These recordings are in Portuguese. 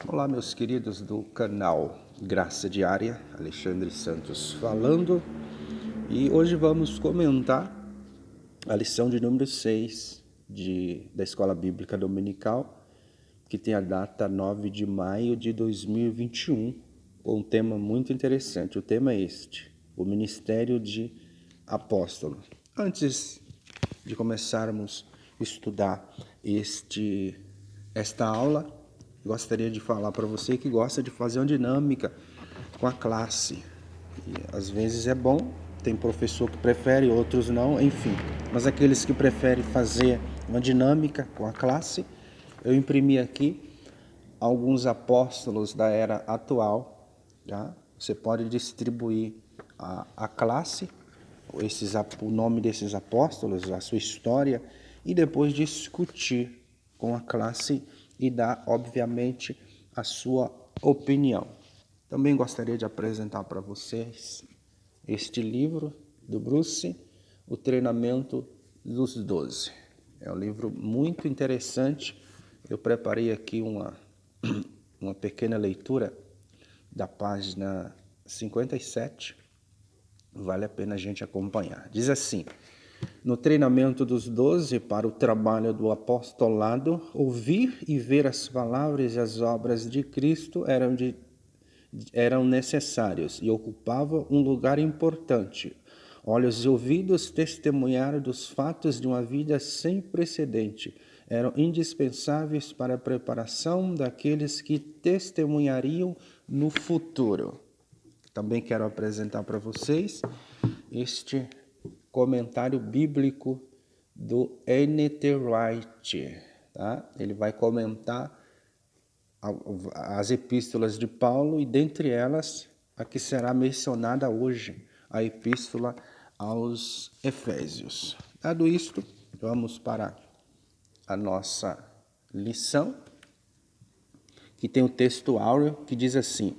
Olá, meus queridos do canal Graça Diária, Alexandre Santos falando, e hoje vamos comentar a lição de número 6 da Escola Bíblica Dominical, que tem a data 9 de maio de 2021, com um tema muito interessante. O tema é este: o Ministério de Apóstolo. Antes de começarmos a estudar esta aula, gostaria de falar para você que gosta de fazer uma dinâmica com a classe. E, às vezes é bom, tem professor que prefere, outros não, enfim. Mas aqueles que preferem fazer uma dinâmica com a classe, eu imprimi aqui alguns apóstolos da era atual. Tá? Você pode distribuir a classe, o nome desses apóstolos, a sua história, e depois discutir com a classe e dar, obviamente, a sua opinião. Também gostaria de apresentar para vocês este livro do Bruce, O Treinamento dos 12. É um livro muito interessante. Eu preparei aqui uma pequena leitura da página 57. Vale a pena a gente acompanhar. Diz assim: no treinamento dos 12 para o trabalho do apostolado, ouvir e ver as palavras e as obras de Cristo eram necessários e ocupavam um lugar importante. Olhos e ouvidos testemunhar dos fatos de uma vida sem precedente eram indispensáveis para a preparação daqueles que testemunhariam no futuro. Também quero apresentar para vocês este comentário bíblico do N.T. Wright. Tá? Ele vai comentar as epístolas de Paulo e, dentre elas, a que será mencionada hoje, a epístola aos Efésios. Dado isto, vamos para a nossa lição, que tem o texto áureo, que diz assim: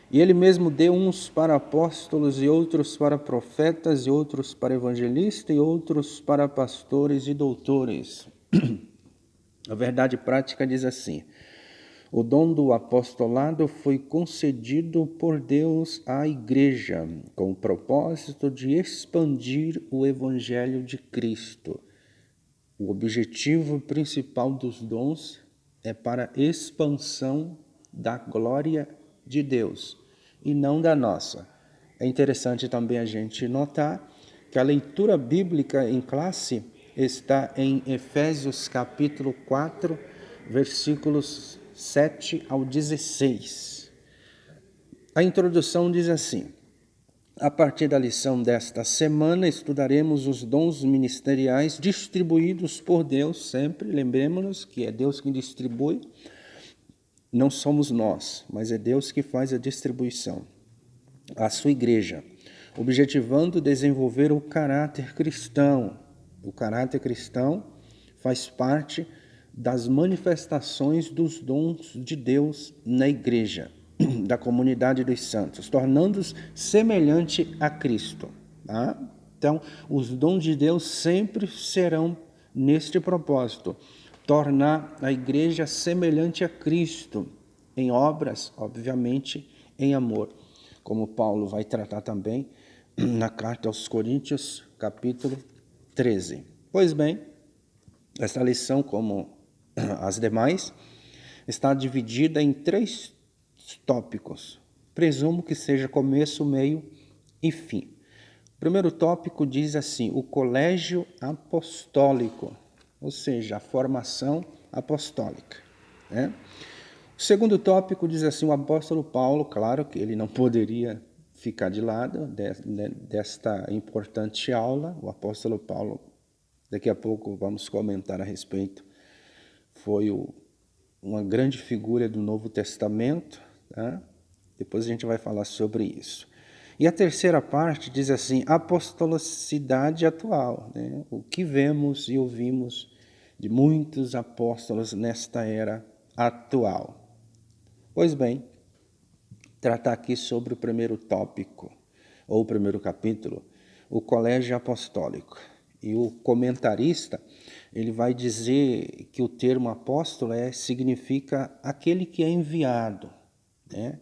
e ele mesmo deu uns para apóstolos, e outros para profetas, e outros para evangelistas, e outros para pastores e doutores. A verdade prática diz assim: o dom do apostolado foi concedido por Deus à igreja, com o propósito de expandir o evangelho de Cristo. O objetivo principal dos dons é para a expansão da glória de Deus e não da nossa. É interessante também a gente notar que a leitura bíblica em classe está em Efésios capítulo 4, versículos 7 ao 16. A introdução diz assim: a partir da lição desta semana, estudaremos os dons ministeriais distribuídos por Deus sempre. Lembremos-nos que é Deus que distribui, não somos nós, mas é Deus que faz a distribuição à sua igreja, objetivando desenvolver o caráter cristão. O caráter cristão faz parte das manifestações dos dons de Deus na igreja, da comunidade dos santos, tornando-os semelhante a Cristo. Tá? Então, os dons de Deus sempre serão neste propósito, tornar a igreja semelhante a Cristo, em obras, obviamente, em amor, como Paulo vai tratar também na carta aos Coríntios, capítulo 13. Pois bem, esta lição, como as demais, está dividida em 3 tópicos. Presumo que seja começo, meio e fim. O primeiro tópico diz assim: o colégio apostólico, ou seja, a formação apostólica. Né? O segundo tópico diz assim: o apóstolo Paulo, claro que ele não poderia ficar de lado desta importante aula. O apóstolo Paulo, daqui a pouco vamos comentar a respeito, foi uma grande figura do Novo Testamento. Tá? Depois a gente vai falar sobre isso. E a terceira parte diz assim: apostolicidade atual, né? O que vemos e ouvimos de muitos apóstolos nesta era atual. Pois bem, tratar aqui sobre o primeiro tópico, ou o primeiro capítulo, o colégio apostólico. E o comentarista, ele vai dizer que o termo apóstolo significa aquele que é enviado, né?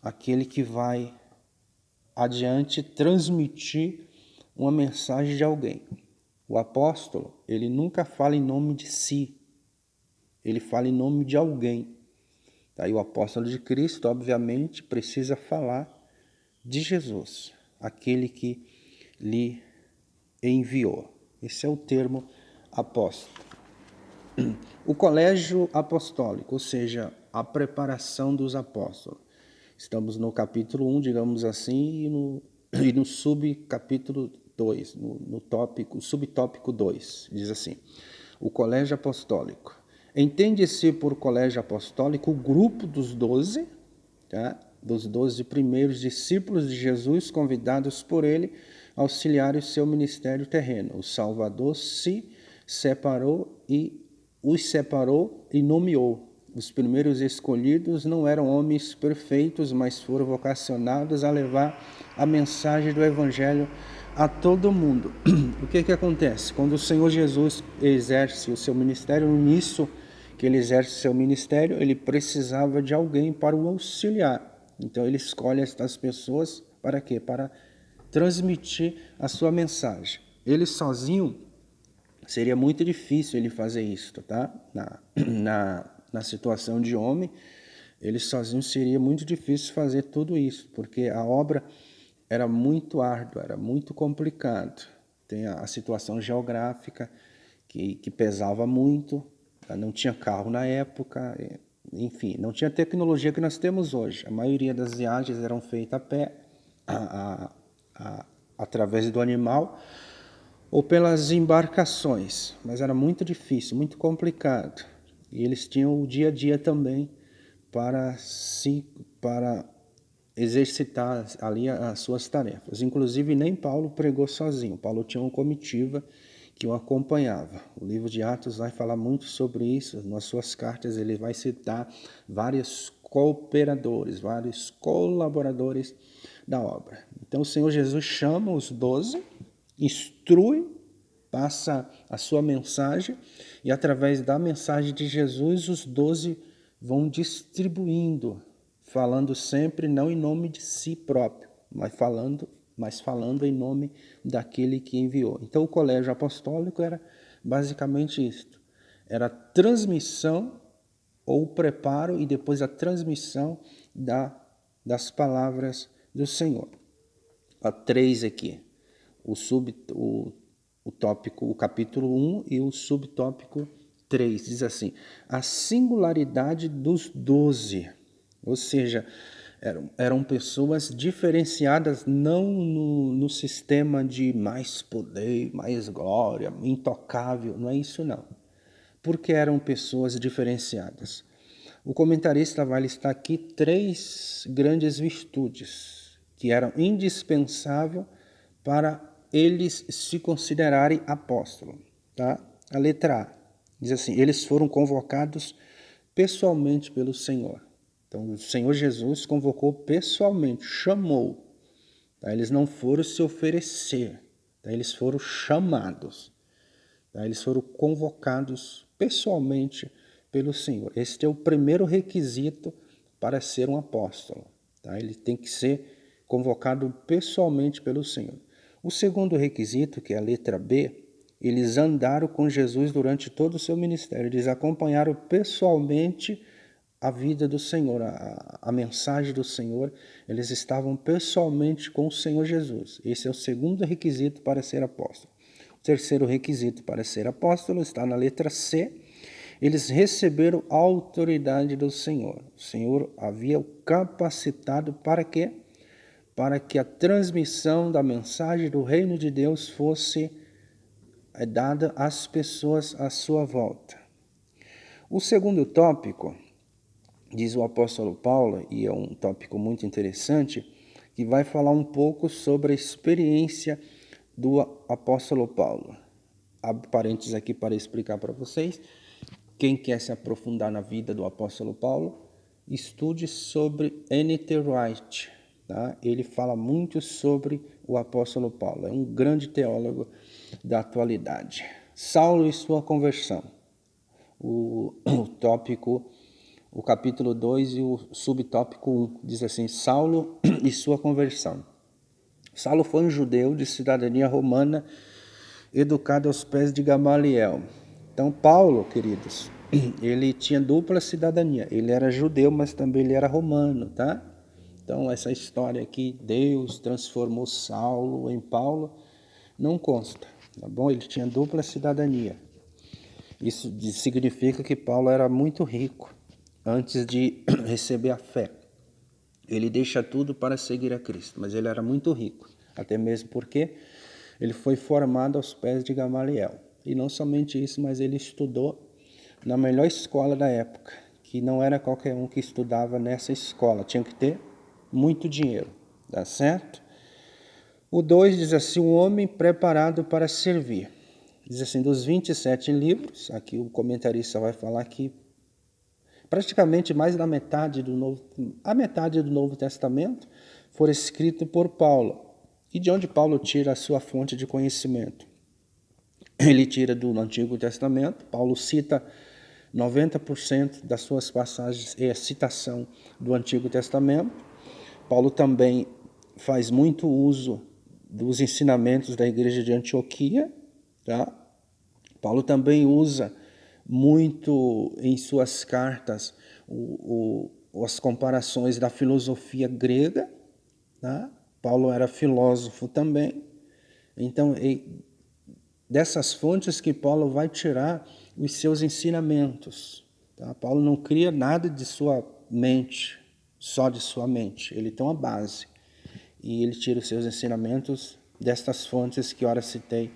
Aquele que vai adiante transmitir uma mensagem de alguém. O apóstolo, ele nunca fala em nome de si, ele fala em nome de alguém. Aí o apóstolo de Cristo, obviamente, precisa falar de Jesus, aquele que lhe enviou. Esse é o termo apóstolo. O colégio apostólico, ou seja, a preparação dos apóstolos. Estamos no capítulo 1, digamos assim, e no subcapítulo 2, no tópico, subtópico 2, diz assim: o colégio apostólico. Entende-se por colégio apostólico o grupo dos 12, tá? Dos 12 primeiros discípulos de Jesus convidados por ele a auxiliar o seu ministério terreno. O Salvador os separou e nomeou. Os primeiros escolhidos não eram homens perfeitos, mas foram vocacionados a levar a mensagem do Evangelho a todo mundo. O que acontece? Quando o Senhor Jesus exerce o seu ministério, no início que ele exerce o seu ministério, ele precisava de alguém para o auxiliar. Então ele escolhe estas pessoas para quê? Para transmitir a sua mensagem. Ele sozinho seria muito difícil ele fazer isso, tá? Na situação de homem, ele sozinho seria muito difícil fazer tudo isso, porque a obra era muito árdua, era muito complicado. Tem a situação geográfica que pesava muito, não tinha carro na época, enfim, não tinha a tecnologia que nós temos hoje. A maioria das viagens eram feitas a pé, através do animal, ou pelas embarcações, mas era muito difícil, muito complicado. E eles tinham o dia a dia também para exercitar ali as suas tarefas. Inclusive, nem Paulo pregou sozinho. Paulo tinha uma comitiva que o acompanhava. O livro de Atos vai falar muito sobre isso. Nas suas cartas ele vai citar vários cooperadores, vários colaboradores da obra. Então o Senhor Jesus chama os 12, instrui, passa a sua mensagem e através da mensagem de Jesus os 12 vão distribuindo, falando sempre não em nome de si próprio, mas falando em nome daquele que enviou. Então o colégio apostólico era basicamente isto. Era a transmissão ou preparo e depois a transmissão das palavras do Senhor. Há 3 aqui. O tópico, o capítulo 1 e o subtópico 3. Diz assim: a singularidade dos 12. Ou seja, eram pessoas diferenciadas não no sistema de mais poder, mais glória, intocável. Não é isso não. Porque eram pessoas diferenciadas. O comentarista vai listar aqui 3 grandes virtudes que eram indispensáveis para eles se considerarem apóstolos. Tá? A letra A diz assim: eles foram convocados pessoalmente pelo Senhor. Então o Senhor Jesus convocou pessoalmente, chamou. Tá? Eles não foram se oferecer, tá? Eles foram chamados. Tá? Eles foram convocados pessoalmente pelo Senhor. Este é o primeiro requisito para ser um apóstolo. Tá? Ele tem que ser convocado pessoalmente pelo Senhor. O segundo requisito, que é a letra B, eles andaram com Jesus durante todo o seu ministério. Eles acompanharam pessoalmente a vida do Senhor, a mensagem do Senhor. Eles estavam pessoalmente com o Senhor Jesus. Esse é o segundo requisito para ser apóstolo. O terceiro requisito para ser apóstolo está na letra C. Eles receberam a autoridade do Senhor. O Senhor havia o capacitado para quê? Para que a transmissão da mensagem do reino de Deus fosse dada às pessoas à sua volta. O segundo tópico, diz o apóstolo Paulo, e é um tópico muito interessante, que vai falar um pouco sobre a experiência do apóstolo Paulo. Abro parênteses aqui para explicar para vocês. Quem quer se aprofundar na vida do apóstolo Paulo, estude sobre N.T. Wright. Tá? Ele fala muito sobre o apóstolo Paulo. É um grande teólogo da atualidade. Saulo e sua conversão. O tópico, o capítulo 2 e o subtópico 1 diz assim: Saulo e sua conversão. Saulo foi um judeu de cidadania romana, educado aos pés de Gamaliel. Então Paulo, queridos, ele tinha dupla cidadania. Ele era judeu, mas também ele era romano, tá? Então essa história aqui, Deus transformou Saulo em Paulo, não consta, tá bom? Ele tinha dupla cidadania. Isso significa que Paulo era muito rico antes de receber a fé. Ele deixa tudo para seguir a Cristo, mas ele era muito rico, até mesmo porque ele foi formado aos pés de Gamaliel. E não somente isso, mas ele estudou na melhor escola da época, que não era qualquer um que estudava nessa escola, tinha que ter muito dinheiro, tá certo? O 2 diz assim: um homem preparado para servir. Diz assim, dos 27 livros, aqui o comentarista vai falar que praticamente mais da metade a metade do Novo Testamento foi escrito por Paulo. E de onde Paulo tira a sua fonte de conhecimento? Ele tira do Antigo Testamento. Paulo cita 90% das suas passagens é citação do Antigo Testamento. Paulo também faz muito uso dos ensinamentos da igreja de Antioquia, tá? Paulo também usa muito em suas cartas as comparações da filosofia grega, tá? Paulo era filósofo também. Então, dessas fontes que Paulo vai tirar os seus ensinamentos. Tá? Paulo não cria nada de sua mente, só de sua mente. Ele tem uma base. E ele tira os seus ensinamentos destas fontes que ora citei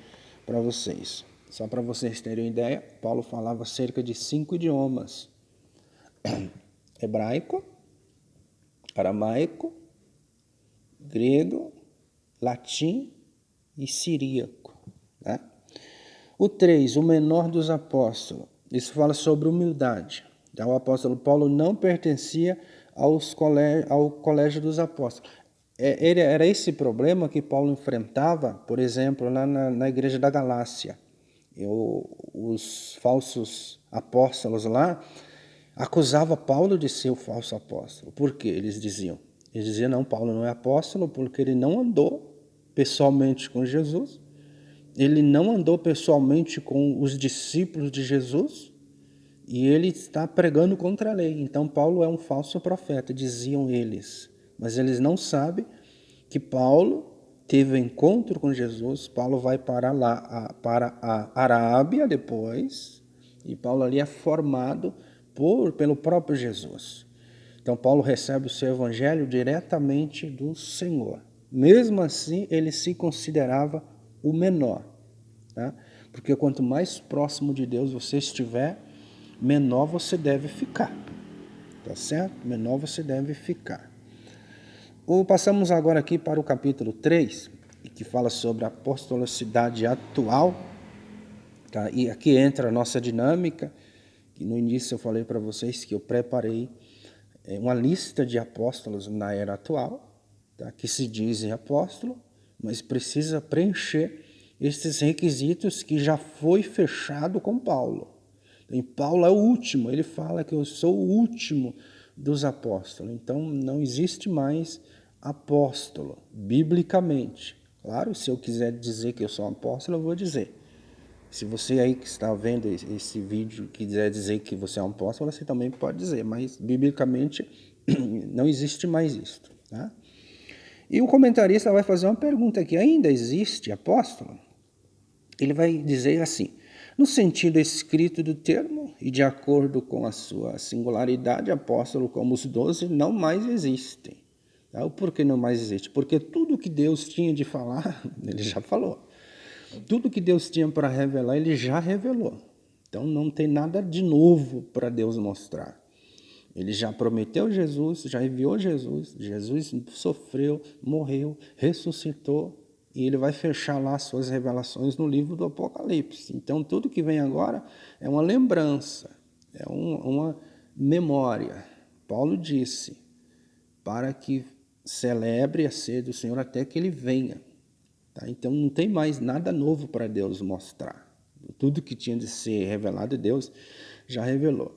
para vocês. Só para vocês terem uma ideia, Paulo falava cerca de 5 idiomas: hebraico, aramaico, grego, latim e siríaco. Né? O 3, o menor dos apóstolos. Isso fala sobre humildade. O apóstolo Paulo não pertencia ao colégio dos apóstolos. Era esse problema que Paulo enfrentava, por exemplo, lá na igreja da Galácia. Os falsos apóstolos lá acusavam Paulo de ser o falso apóstolo. Por quê? Eles diziam, não, Paulo não é apóstolo porque ele não andou pessoalmente com Jesus, ele não andou pessoalmente com os discípulos de Jesus e ele está pregando contra a lei. Então Paulo é um falso profeta, diziam eles. Mas eles não sabem que Paulo teve um encontro com Jesus. Paulo vai para a Arábia depois, e Paulo ali é formado pelo próprio Jesus. Então Paulo recebe o seu evangelho diretamente do Senhor. Mesmo assim, ele se considerava o menor, tá? Porque quanto mais próximo de Deus você estiver, menor você deve ficar, tá certo? Menor você deve ficar. Passamos agora aqui para o capítulo 3, que fala sobre a apostolicidade atual, tá? E aqui entra a nossa dinâmica, que no início eu falei para vocês que eu preparei uma lista de apóstolos na era atual, tá? Que se dizem apóstolo, mas precisa preencher esses requisitos que já foi fechado com Paulo. E Paulo é o último, ele fala que eu sou o último dos apóstolos. Então não existe mais apóstolo, biblicamente. Claro, se eu quiser dizer que eu sou um apóstolo, eu vou dizer. Se você aí que está vendo esse vídeo quiser dizer que você é um apóstolo, você também pode dizer, mas biblicamente não existe mais isso. Tá? E o comentarista vai fazer uma pergunta aqui: ainda existe apóstolo? Ele vai dizer assim: no sentido escrito do termo e de acordo com a sua singularidade, apóstolo como os 12 não mais existem. Tá? O porquê não mais existe? Porque tudo que Deus tinha de falar, ele já falou. Tudo que Deus tinha para revelar, ele já revelou. Então não tem nada de novo para Deus mostrar. Ele já prometeu Jesus, já enviou Jesus, Jesus sofreu, morreu, ressuscitou, e ele vai fechar lá suas revelações no livro do Apocalipse. Então tudo que vem agora é uma lembrança, é uma memória. Paulo disse, para que celebre a ceia do Senhor até que ele venha. Tá? Então não tem mais nada novo para Deus mostrar. Tudo que tinha de ser revelado, Deus já revelou.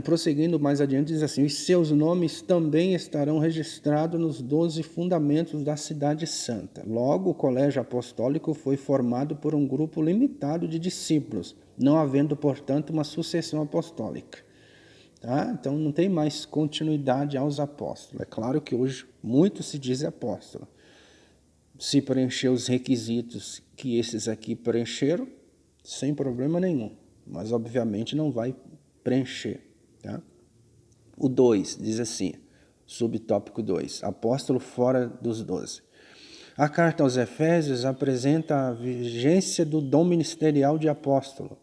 Prosseguindo mais adiante, diz assim: os seus nomes também estarão registrados nos 12 fundamentos da cidade santa. Logo, o colégio apostólico foi formado por um grupo limitado de discípulos, não havendo, portanto, uma sucessão apostólica. Tá? Então, não tem mais continuidade aos apóstolos. É claro que hoje muito se diz apóstolo. Se preencher os requisitos que esses aqui preencheram, sem problema nenhum. Mas, obviamente, não vai preencher. Tá? O 2 diz assim, subtópico 2, apóstolo fora dos 12. A carta aos Efésios apresenta a vigência do dom ministerial de apóstolo.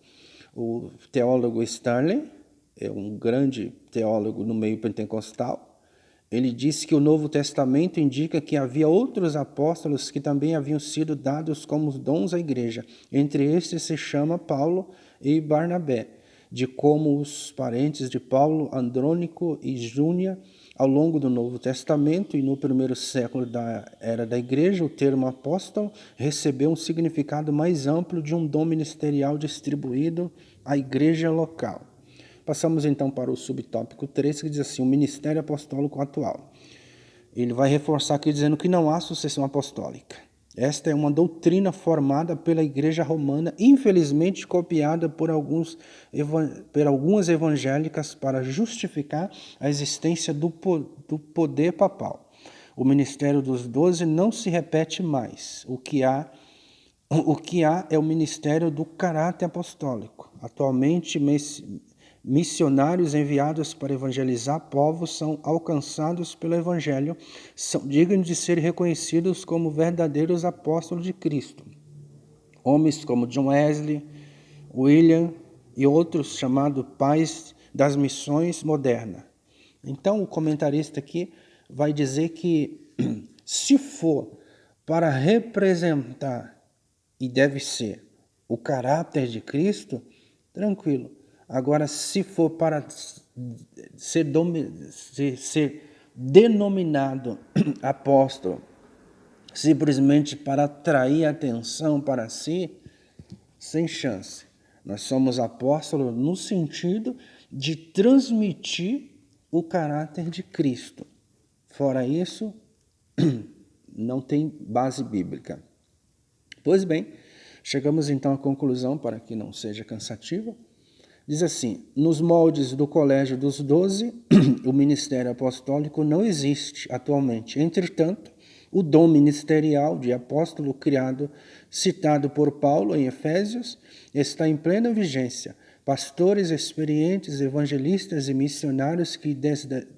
O teólogo Stanley, é um grande teólogo no meio pentecostal, ele disse que o Novo Testamento indica que havia outros apóstolos que também haviam sido dados como dons à igreja. Entre estes se chama Paulo e Barnabé, de como os parentes de Paulo, Andrônico e Júnia, ao longo do Novo Testamento e no primeiro século da era da igreja, o termo apóstolo recebeu um significado mais amplo de um dom ministerial distribuído à igreja local. Passamos então para o subtópico 3, que diz assim, o ministério apostólico atual. Ele vai reforçar aqui dizendo que não há sucessão apostólica. Esta é uma doutrina formada pela Igreja Romana, infelizmente copiada por algumas evangélicas para justificar a existência do poder papal. O ministério dos 12 não se repete mais. O que há é o ministério do caráter apostólico. Atualmente, missionários enviados para evangelizar povos são alcançados pelo Evangelho, são dignos de ser reconhecidos como verdadeiros apóstolos de Cristo. Homens como John Wesley, William e outros chamados pais das missões modernas. Então, o comentarista aqui vai dizer que se for para representar, e deve ser, o caráter de Cristo, tranquilo. Agora, se for para ser denominado apóstolo, simplesmente para atrair atenção para si, sem chance. Nós somos apóstolos no sentido de transmitir o caráter de Cristo. Fora isso, não tem base bíblica. Pois bem, chegamos então à conclusão, para que não seja cansativa. Diz assim, nos moldes do Colégio dos 12, o ministério apostólico não existe atualmente. Entretanto, o dom ministerial de apóstolo citado por Paulo em Efésios, está em plena vigência. Pastores experientes, evangelistas e missionários que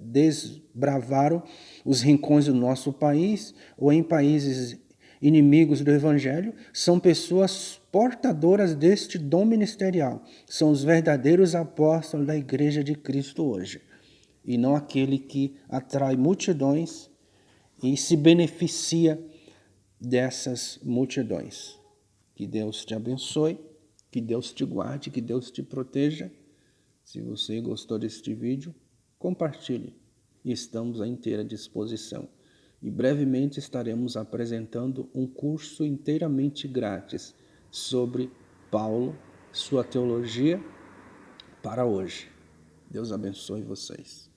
desbravaram os rincões do nosso país ou em países inimigos do Evangelho, são pessoas portadoras deste dom ministerial. São os verdadeiros apóstolos da Igreja de Cristo hoje. E não aquele que atrai multidões e se beneficia dessas multidões. Que Deus te abençoe, que Deus te guarde, que Deus te proteja. Se você gostou deste vídeo, compartilhe. E estamos à inteira disposição. E brevemente estaremos apresentando um curso inteiramente grátis sobre Paulo, sua teologia para hoje. Deus abençoe vocês.